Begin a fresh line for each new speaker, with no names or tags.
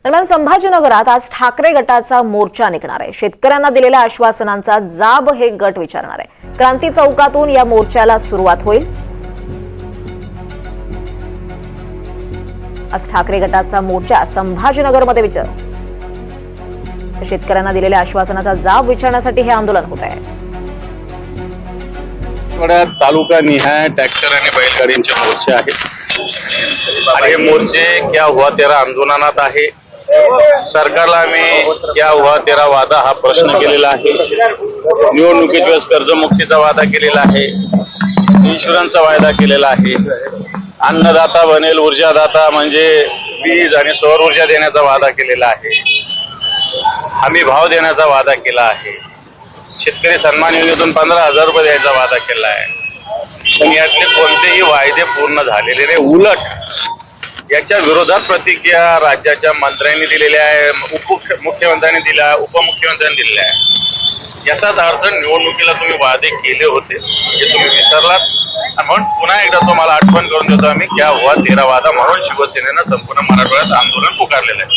दरम्यान संभाजीनगरात आज ठाकरे गटाचा मोर्चा निघणार आहे। शेतकऱ्यांना दिलेल्या आश्वासनांचा जाब हे गट विचारणार आहे। क्रांती चौकातून या मोर्चाला सुरुवात होईल। आज ठाकरे गटाचा मोर्चा संभाजीनगरमध्ये शेतकऱ्यांना दिलेल्या आश्वासनाचा जाब विचारण्यासाठी हे आंदोलन होत आहे।
तालुका निहाय ट्रॅक्टर आणि बैलगाडींचे मोर्चे आहेत आणि हे मोर्चे क्या हुआ तेरा आंदोलनात आहे। सरकारला आम्ही क्या हुआ तेरा वादा हा प्रश्न केलेला आहे। निवडणुकीच्या वेळेस कर्जमुक्तीचा वादा केलेला आहे, इन्शुरन्सचा वादा केलेला आहे, अन्नदाता बनेल ऊर्जादाता म्हणजे वीज आणि सौर ऊर्जा देण्याचा वादा केलेला आहे, हमी भाव देण्याचा वादा केला आहे, शेतकरी सन्मान योजनेतून 15,000 रुपये द्यायचा वादा केला आहे। पण यातले कोणतेही वायदे पूर्ण झालेले नाही। उलट याच्या विरोधात प्रतिक्रिया राज्याच्या मंत्र्यांनी दिलेल्या आहे, मुख्यमंत्र्यांनी दिला, उपमुख्यमंत्र्यांनी दिलेल्या आहे। याचाच अर्थ निवडणुकीला तुम्ही वादे केले होते हे तुम्ही विसरलात। म्हणून पुन्हा एकदा तुम्हाला आठवण करून देतो आम्ही क्या हुआ तेरा वादा म्हणून शिवसेनेनं संपूर्ण मराठवाड्यात आंदोलन पुकारलेलं आहे।